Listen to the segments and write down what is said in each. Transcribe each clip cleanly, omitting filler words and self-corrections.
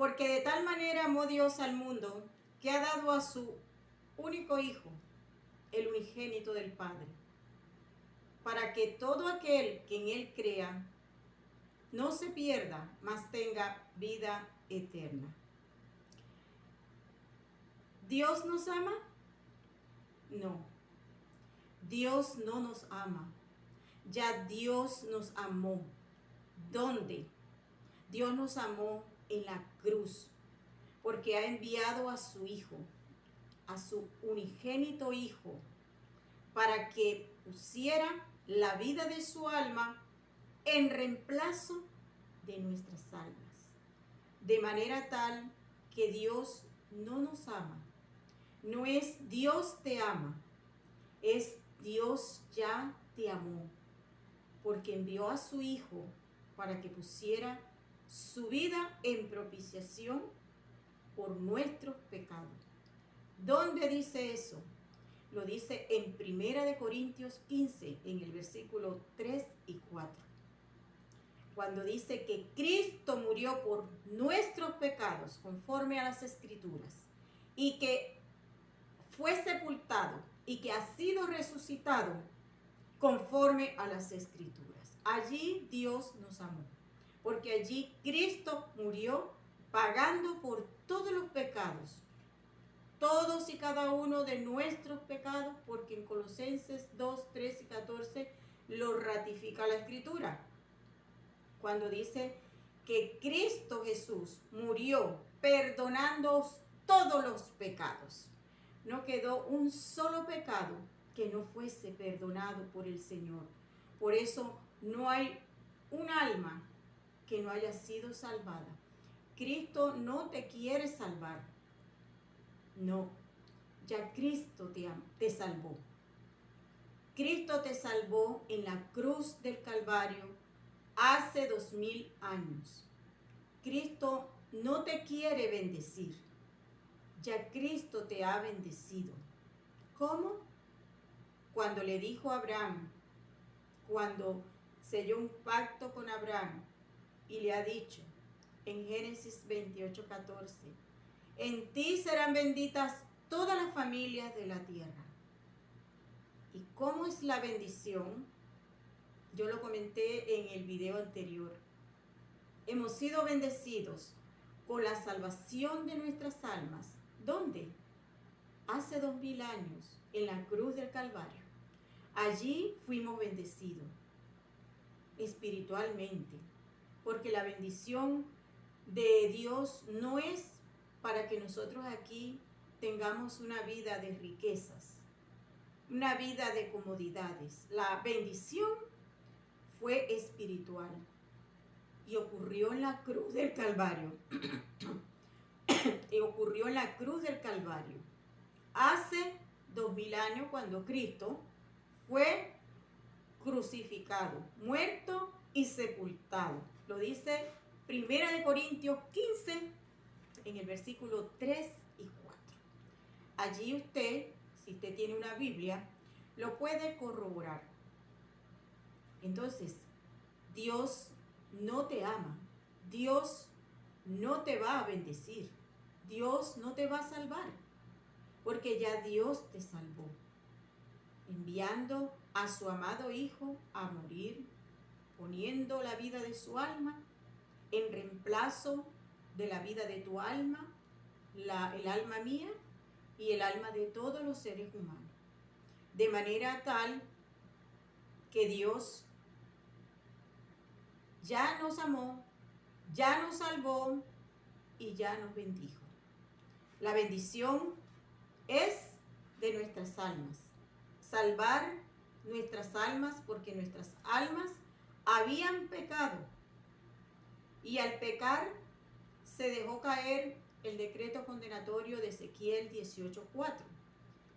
Porque de tal manera amó Dios al mundo que ha dado a su único Hijo, el unigénito del Padre, para que todo aquel que en Él crea no se pierda, mas tenga vida eterna. ¿Dios nos ama? No. Dios no nos ama. Ya Dios nos amó. ¿Dónde? Dios nos amó en la cruz, porque ha enviado a su Hijo, a su unigénito Hijo, para que pusiera la vida de su alma en reemplazo de nuestras almas. De manera tal que Dios no nos ama. No es Dios te ama, es Dios ya te amó, porque envió a su Hijo para que pusiera su vida en propiciación por nuestros pecados. ¿Dónde dice eso? Lo dice en 1 Corintios 15, en el versículo 3 y 4. Cuando dice que Cristo murió por nuestros pecados, conforme a las Escrituras, y que fue sepultado y que ha sido resucitado conforme a las Escrituras. Allí Dios nos amó, porque allí Cristo murió pagando por todos los pecados, todos y cada uno de nuestros pecados, porque en Colosenses 2, 3 y 14 lo ratifica la Escritura, cuando dice que Cristo Jesús murió perdonando todos los pecados. No quedó un solo pecado que no fuese perdonado por el Señor. Por eso no hay un alma que no haya sido salvada. Cristo no te quiere salvar. No, ya Cristo te salvó. Cristo te salvó en la cruz del Calvario hace 2000 años. Cristo no te quiere bendecir. Ya Cristo te ha bendecido. ¿Cómo? Cuando le dijo a Abraham, cuando selló un pacto con Abraham y le ha dicho en Génesis 28, 14, en ti serán benditas todas las familias de la tierra. ¿Y cómo es la bendición? Yo lo comenté en el video anterior. Hemos sido bendecidos con la salvación de nuestras almas. ¿Dónde? Hace 2000 años, en la cruz del Calvario. Allí fuimos bendecidos espiritualmente, porque la bendición de Dios no es para que nosotros aquí tengamos una vida de riquezas, una vida de comodidades. La bendición fue espiritual y ocurrió en la cruz del Calvario. Y ocurrió en la cruz del Calvario hace 2000 años, cuando Cristo fue crucificado, muerto y sepultado. Lo dice 1 Corintios 15 en el versículo 3 y 4. Allí usted, si usted tiene una Biblia, lo puede corroborar. Entonces, Dios no te ama. Dios no te va a bendecir. Dios no te va a salvar, porque ya Dios te salvó, enviando a su amado Hijo a morir, poniendo la vida de su alma en reemplazo de la vida de tu alma, el alma mía y el alma de todos los seres humanos. De manera tal que Dios ya nos amó, ya nos salvó y ya nos bendijo. La bendición es de nuestras almas. Salvar nuestras almas, porque nuestras almas habían pecado. Y al pecar se dejó caer el decreto condenatorio de Ezequiel 18:4.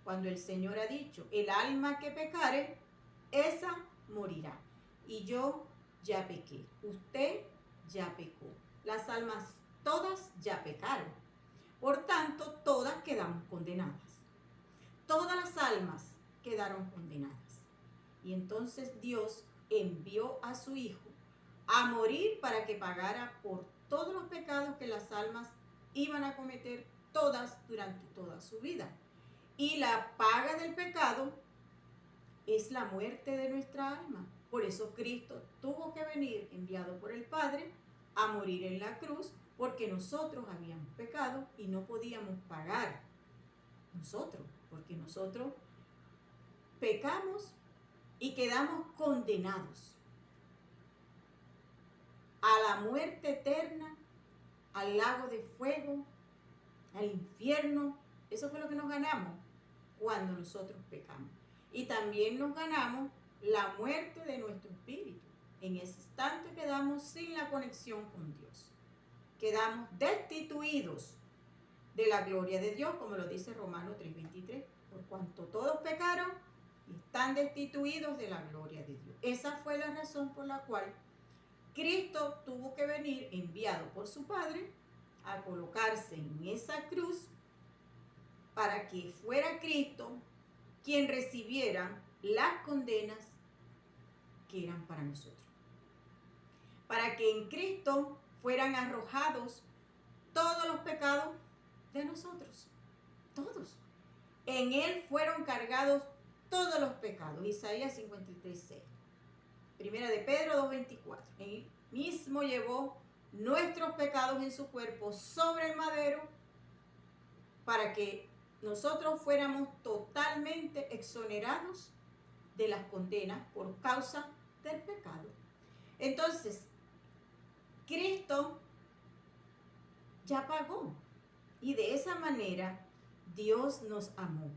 Cuando el Señor ha dicho, el alma que pecare, esa morirá. Y yo ya pequé. Usted ya pecó. Las almas todas ya pecaron. Por tanto, todas quedamos condenadas. Todas las almas quedaron condenadas. Y entonces Dios envió a su Hijo a morir para que pagara por todos los pecados pecados que las almas iban a cometer todas durante toda su vida. Y la paga del pecado es la muerte de nuestra alma. Por eso Cristo tuvo que venir, enviado por el Padre, a morir en la cruz, porque nosotros habíamos pecado y no podíamos pagar nosotros, porque nosotros pecamos y quedamos condenados a la muerte eterna, al lago de fuego, al infierno. Eso fue lo que nos ganamos cuando nosotros pecamos. Y también nos ganamos la muerte de nuestro espíritu. En ese instante quedamos sin la conexión con Dios. Quedamos destituidos de la gloria de Dios, como lo dice Romanos 3:23. Por cuanto todos pecaron y están destituidos de la gloria de Dios. Esa fue la razón por la cual Cristo tuvo que venir, enviado por su Padre, a colocarse en esa cruz para que fuera Cristo quien recibiera las condenas que eran para nosotros. Para que en Cristo fueran arrojados todos los pecados de nosotros. Todos. En Él fueron cargados todos los pecados. Isaías 53:6. Primera de Pedro 2:24. Él mismo llevó nuestros pecados en su cuerpo sobre el madero para que nosotros fuéramos totalmente exonerados de las condenas por causa del pecado. Entonces, Cristo ya pagó y de esa manera Dios nos amó.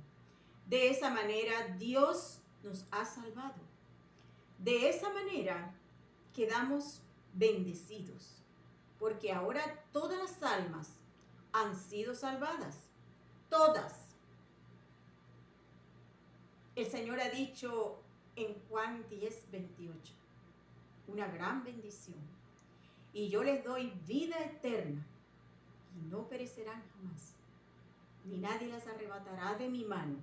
De esa manera Dios nos ha salvado. De esa manera quedamos bendecidos, porque ahora todas las almas han sido salvadas. Todas. El Señor ha dicho en Juan 10:28, una gran bendición. Y yo les doy vida eterna y no perecerán jamás, ni nadie las arrebatará de mi mano.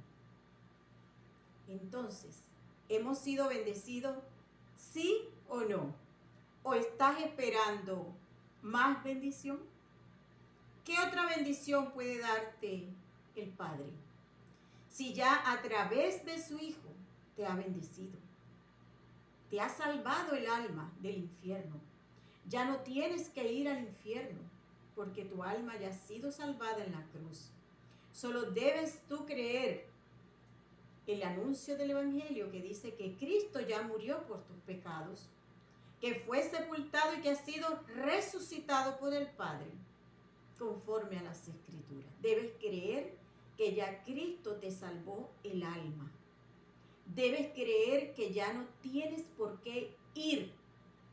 Entonces, ¿hemos sido bendecidos? ¿Sí o no? ¿O estás esperando más bendición? ¿Qué otra bendición puede darte el Padre? Si ya a través de su Hijo te ha bendecido, te ha salvado el alma del infierno. Ya no tienes que ir al infierno, porque tu alma ya ha sido salvada en la cruz. Solo debes tú creer el anuncio del Evangelio que dice que Cristo ya murió por tus pecados, que fue sepultado y que ha sido resucitado por el Padre, conforme a las Escrituras. Debes creer que ya Cristo te salvó el alma. Debes creer que ya no tienes por qué ir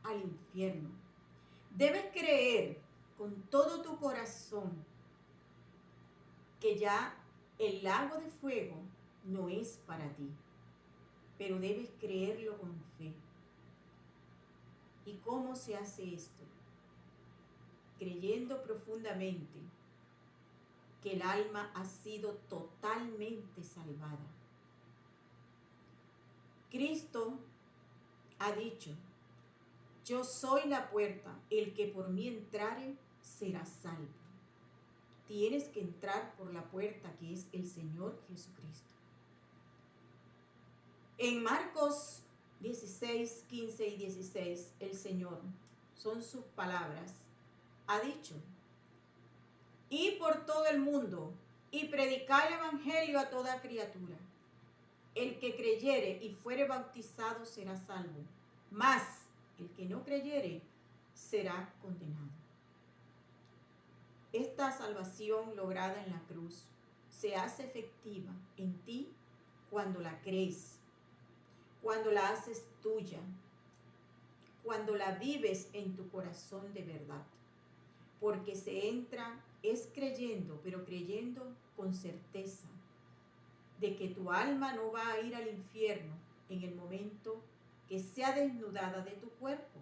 al infierno. Debes creer con todo tu corazón que ya el lago de fuego no es para ti, pero debes creerlo con fe. ¿Y cómo se hace esto? Creyendo profundamente que el alma ha sido totalmente salvada. Cristo ha dicho: yo soy la puerta, el que por mí entrare será salvo. Tienes que entrar por la puerta que es el Señor Jesucristo. En Marcos 16, 15 y 16, el Señor, son sus palabras, ha dicho: id por todo el mundo y predicad el evangelio a toda criatura. El que creyere y fuere bautizado será salvo, mas el que no creyere será condenado. Esta salvación lograda en la cruz se hace efectiva en ti cuando la crees, cuando la haces tuya, cuando la vives en tu corazón de verdad. Porque se entra es creyendo, pero creyendo con certeza de que tu alma no va a ir al infierno en el momento que sea desnudada de tu cuerpo.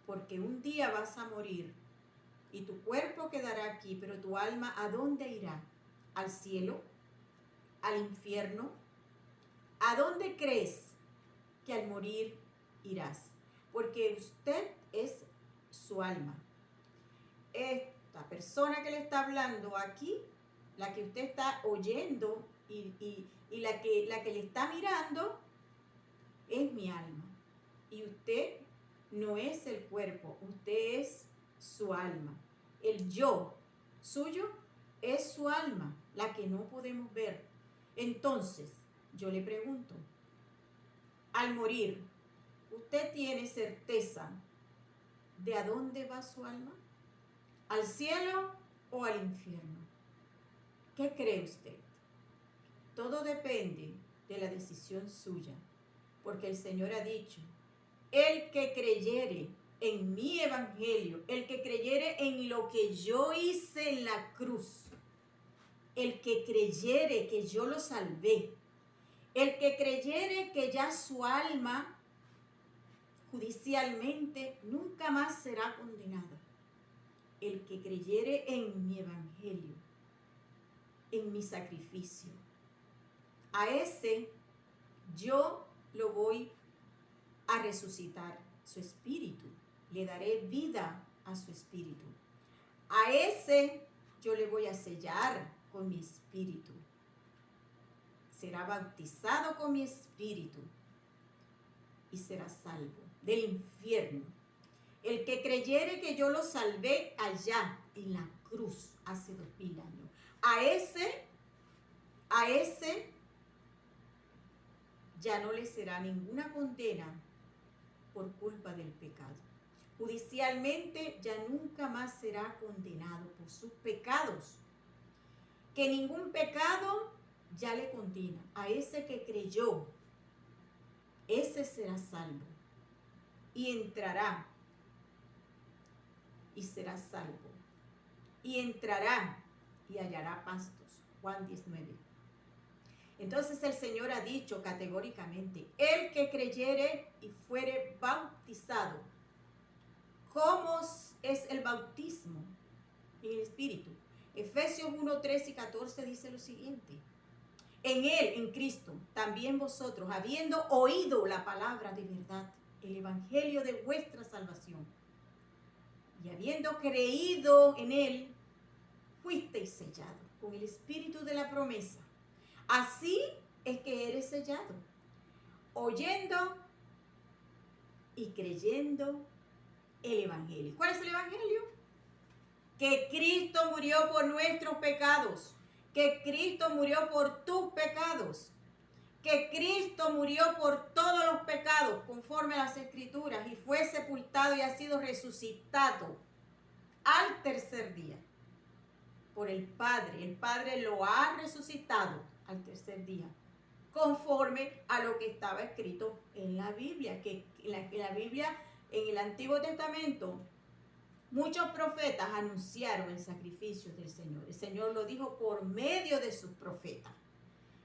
Porque un día vas a morir y tu cuerpo quedará aquí, pero tu alma, ¿a dónde irá? ¿Al cielo? ¿Al infierno? ¿A dónde crees que al morir irás? Porque usted es su alma. persona que le está hablando aquí, la que usted está oyendo y la que le está mirando, es mi alma. Y usted no es el cuerpo, usted es su alma. El yo suyo es su alma, la que no podemos ver. Entonces, yo le pregunto, al morir, ¿usted tiene certeza de a dónde va su alma? ¿Al cielo o al infierno? ¿Qué cree usted? Todo depende de la decisión suya, porque el Señor ha dicho, el que creyere en mi evangelio, el que creyere en lo que yo hice en la cruz, el que creyere que yo lo salvé, el que creyere que ya su alma judicialmente nunca más será condenada, el que creyere en mi evangelio, en mi sacrificio, a ese yo lo voy a resucitar, su espíritu, le daré vida a su espíritu. A ese yo le voy a sellar con mi espíritu. Será bautizado con mi espíritu y será salvo del infierno. El que creyere que yo lo salvé allá en la cruz hace 2000 años, a ese ya no le será ninguna condena por culpa del pecado. Judicialmente ya nunca más será condenado por sus pecados. Que ningún pecado ya le condena. A ese que creyó, ese será salvo. Y entrará y será salvo. Y entrará y hallará pastos. Juan 19. Entonces el Señor ha dicho categóricamente, el que creyere y fuere bautizado. ¿Cómo es el bautismo en el Espíritu? Efesios 1, 13 y 14 dice lo siguiente. En Él, en Cristo, también vosotros, habiendo oído la palabra de verdad, el evangelio de vuestra salvación, y habiendo creído en Él, fuisteis sellados con el Espíritu de la promesa. Así es que eres sellado, oyendo y creyendo el evangelio. ¿Cuál es el evangelio? Que Cristo murió por nuestros pecados, que Cristo murió por tus pecados, que Cristo murió por todos los pecados conforme a las Escrituras y fue sepultado y ha sido resucitado al tercer día por el Padre. El Padre lo ha resucitado al tercer día, conforme a lo que estaba escrito en la Biblia, que en la Biblia, en el Antiguo Testamento, muchos profetas anunciaron el sacrificio del Señor. El Señor lo dijo por medio de sus profetas,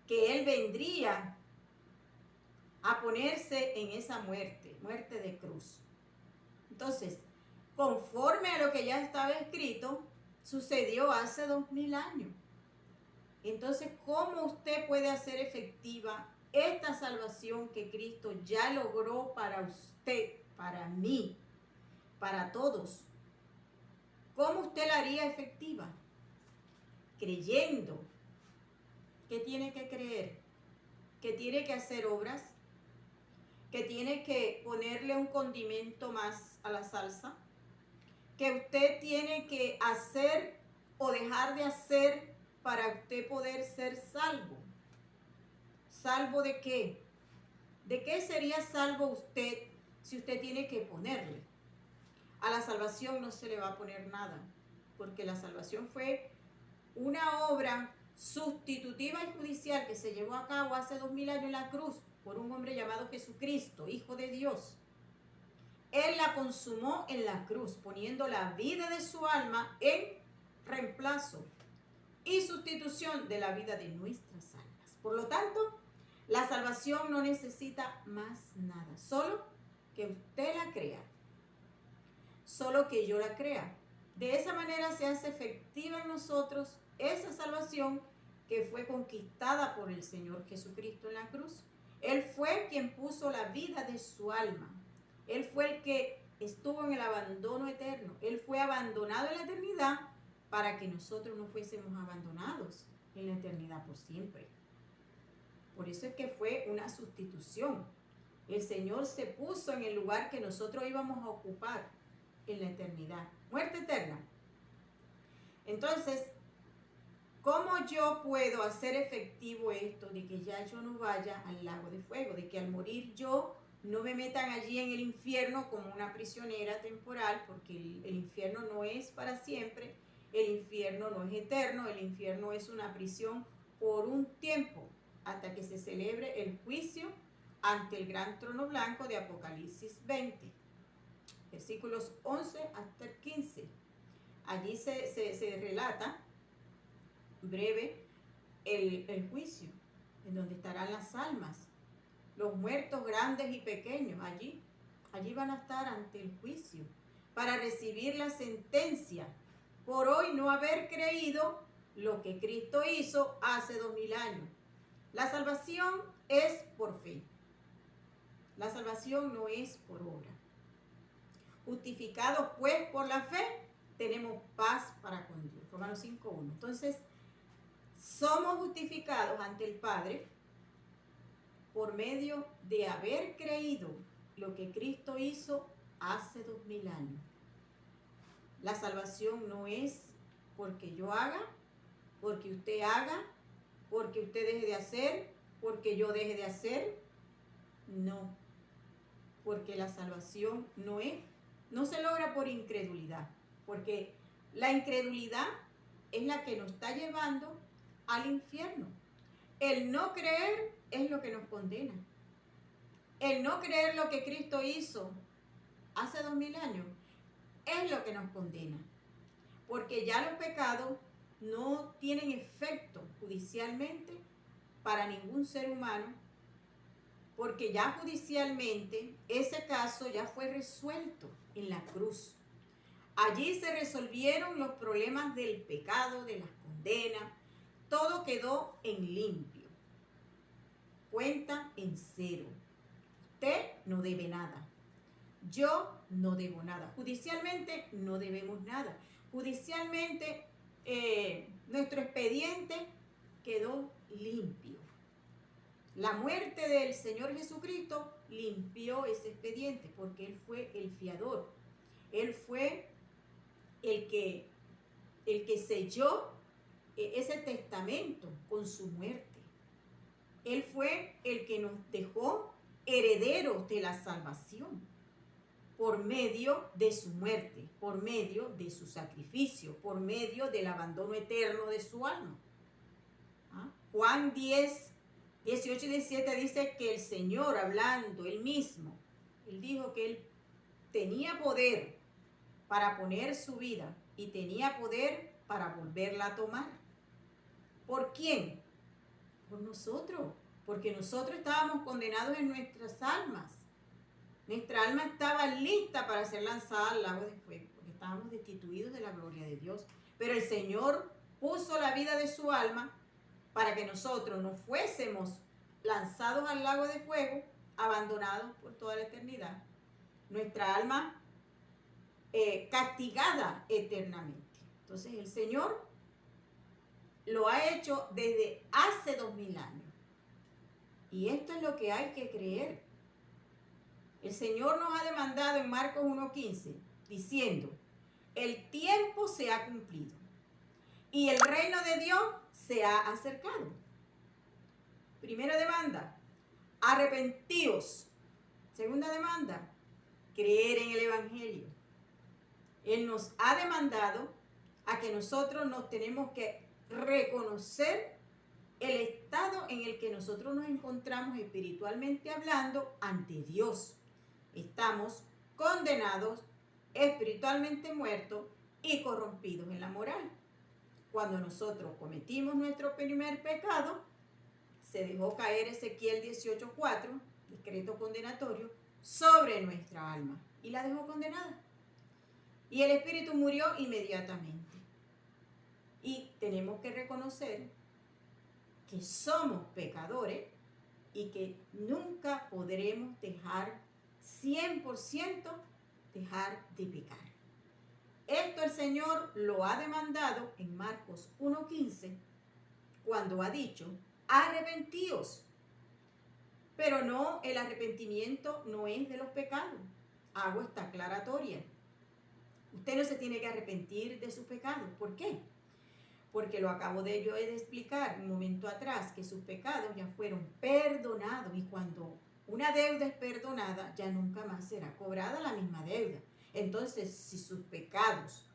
que Él vendría a ponerse en esa muerte de cruz. Entonces, conforme a lo que ya estaba escrito, sucedió hace 2000 años. Entonces, ¿cómo usted puede hacer efectiva esta salvación que Cristo ya logró para usted, para mí, para todos? ¿Cómo usted la haría efectiva? Creyendo. ¿Qué tiene que creer? Que tiene que hacer obras, que tiene que ponerle un condimento más a la salsa, que usted tiene que hacer o dejar de hacer para usted poder ser salvo. ¿Salvo de qué? ¿De qué sería salvo usted si usted tiene que ponerle? A la salvación no se le va a poner nada, porque la salvación fue una obra sustitutiva y judicial que se llevó a cabo hace 2000 años en la cruz por un hombre llamado Jesucristo, Hijo de Dios. Él la consumó en la cruz, poniendo la vida de su alma en reemplazo y sustitución de la vida de nuestras almas. Por lo tanto, la salvación no necesita más nada, solo que usted la crea, solo que yo la crea. De esa manera se hace efectiva en nosotros esa salvación que fue conquistada por el Señor Jesucristo en la cruz. Él fue quien puso la vida de su alma. Él fue el que estuvo en el abandono eterno. Él fue abandonado en la eternidad para que nosotros no fuésemos abandonados en la eternidad por siempre. Por eso es que fue una sustitución. El Señor se puso en el lugar que nosotros íbamos a ocupar en la eternidad. Muerte eterna. Entonces, ¿cómo yo puedo hacer efectivo esto de que ya yo no vaya al lago de fuego? De que al morir yo no me metan allí en el infierno como una prisionera temporal, porque el infierno no es para siempre, el infierno no es eterno, el infierno es una prisión por un tiempo, hasta que se celebre el juicio ante el gran trono blanco de Apocalipsis 20, versículos 11 hasta el 15. Allí se relata breve el juicio, en donde estarán las almas, los muertos grandes y pequeños. Allí van a estar ante el juicio para recibir la sentencia por hoy no haber creído lo que Cristo hizo hace 2000 años. La salvación es por fe. La salvación no es por obra. Justificados pues por la fe, tenemos paz para con Dios. Romanos 5:1. Entonces, somos justificados ante el Padre por medio de haber creído lo que Cristo hizo hace 2000 años. La salvación no es porque yo haga, porque usted haga, porque usted deje de hacer, porque yo deje de hacer. No, porque la salvación no se logra por incredulidad, porque la incredulidad es la que nos está llevando al infierno. El no creer es lo que nos condena. El no creer lo que Cristo hizo hace 2000 años es lo que nos condena. Porque ya los pecados no tienen efecto judicialmente para ningún ser humano, porque ya judicialmente ese caso ya fue resuelto en la cruz. Allí se resolvieron los problemas del pecado, de las condenas, todo quedó en limpio. Cuenta en cero. Usted no debe nada. Yo no debo nada. Judicialmente no debemos nada. Judicialmente nuestro expediente quedó limpio. La muerte del Señor Jesucristo limpió ese expediente porque Él fue el fiador. Él fue el que selló ese testamento con su muerte. Él fue el que nos dejó herederos de la salvación por medio de su muerte, por medio de su sacrificio, por medio del abandono eterno de su alma. Juan 10, 18 y 17 dice que el Señor, hablando él mismo, él dijo que él tenía poder para poner su vida y tenía poder para volverla a tomar. ¿Por quién? Por nosotros, porque nosotros estábamos condenados en nuestras almas. Nuestra alma estaba lista para ser lanzada al lago de fuego, porque estábamos destituidos de la gloria de Dios. Pero el Señor puso la vida de su alma para que nosotros no fuésemos lanzados al lago de fuego, abandonados por toda la eternidad. Nuestra alma castigada eternamente. Entonces el Señor lo ha hecho desde hace 2000 años. Y esto es lo que hay que creer. El Señor nos ha demandado en Marcos 1:15, diciendo, el tiempo se ha cumplido y el reino de Dios se ha acercado. Primera demanda, arrepentíos. Segunda demanda, creer en el Evangelio. Él nos ha demandado a que nosotros nos tenemos que reconocer el estado en el que nosotros nos encontramos espiritualmente hablando ante Dios. Estamos condenados, espiritualmente muertos y corrompidos en la moral. Cuando nosotros cometimos nuestro primer pecado, se dejó caer Ezequiel 18:4, decreto condenatorio, sobre nuestra alma y la dejó condenada. Y el espíritu murió inmediatamente. Y tenemos que reconocer que somos pecadores y que nunca podremos dejar 100% dejar de pecar. Esto el Señor lo ha demandado en Marcos 1:15, cuando ha dicho, arrepentíos. Pero no, el arrepentimiento no es de los pecados. Hago esta aclaratoria. Usted no se tiene que arrepentir de sus pecados. ¿Por qué? Porque lo acabo de yo de explicar un momento atrás, que sus pecados ya fueron perdonados, y cuando una deuda es perdonada, ya nunca más será cobrada la misma deuda. Entonces, si sus pecados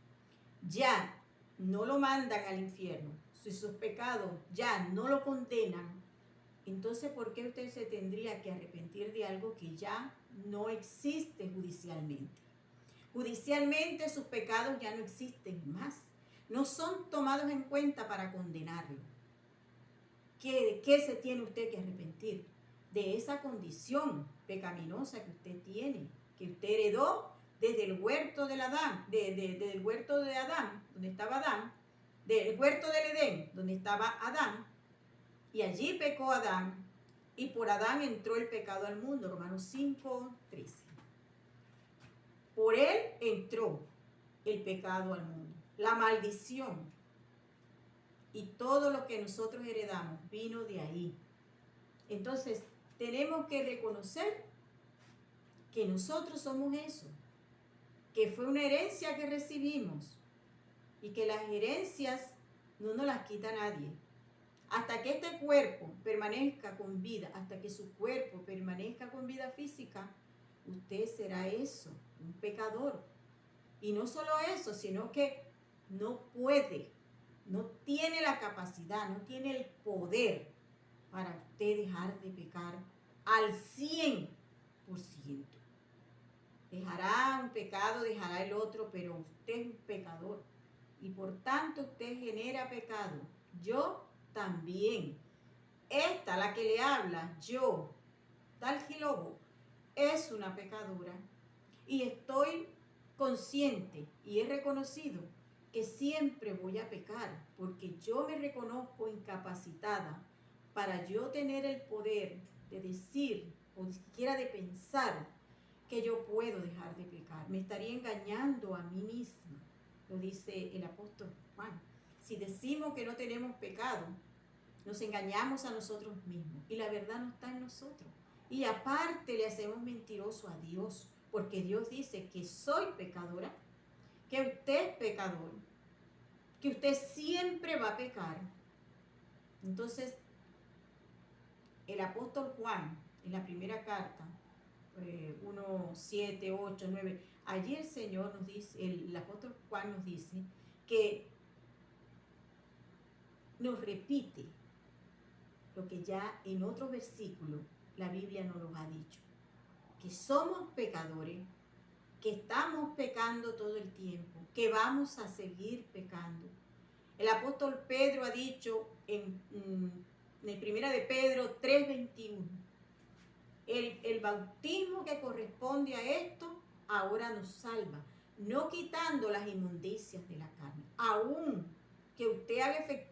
ya no lo mandan al infierno, si sus pecados ya no lo condenan, entonces ¿por qué usted se tendría que arrepentir de algo que ya no existe judicialmente? Judicialmente sus pecados ya no existen más, no son tomados en cuenta para condenarlo. ¿De qué se tiene usted que arrepentir? De esa condición pecaminosa que usted tiene, que usted heredó desde el huerto del Adán, del huerto de Adán, donde estaba Adán, del huerto del Edén, donde estaba Adán, y allí pecó Adán, y por Adán entró el pecado al mundo, Romanos 5:13. Por él entró el pecado al mundo, la maldición, y todo lo que nosotros heredamos vino de ahí. Entonces, tenemos que reconocer que nosotros somos eso, que fue una herencia que recibimos, y que las herencias no nos las quita nadie. Hasta que este cuerpo permanezca con vida, hasta que su cuerpo permanezca con vida física, usted será eso, un pecador. Y no solo eso, sino que no puede, no tiene la capacidad, no tiene el poder para usted dejar de pecar al 100%. Dejará un pecado, dejará el otro, pero usted es un pecador. Y por tanto usted genera pecado. Yo también. Esta, la que le habla, yo, tal Gilobo, es una pecadora. Y estoy consciente y he reconocido que siempre voy a pecar, porque yo me reconozco incapacitada para yo tener el poder de decir, o ni siquiera de pensar, que yo puedo dejar de pecar. Me estaría engañando a mí misma, lo dice el apóstol Juan. Si decimos que no tenemos pecado, nos engañamos a nosotros mismos y la verdad no está en nosotros. Y aparte le hacemos mentiroso a Dios, porque Dios dice que soy pecadora, que usted es pecador, que usted siempre va a pecar. Entonces, el apóstol Juan, en la primera carta, 1, 7, 8, 9, allí el Señor nos dice, el apóstol Juan nos dice que nos repite lo que ya en otros versículos la Biblia nos lo ha dicho, que somos pecadores, que estamos pecando todo el tiempo, que vamos a seguir pecando. El apóstol Pedro ha dicho en primera de Pedro 3:21, el bautismo que corresponde a esto ahora nos salva, no quitando las inmundicias de la carne, aún que usted haga efectivo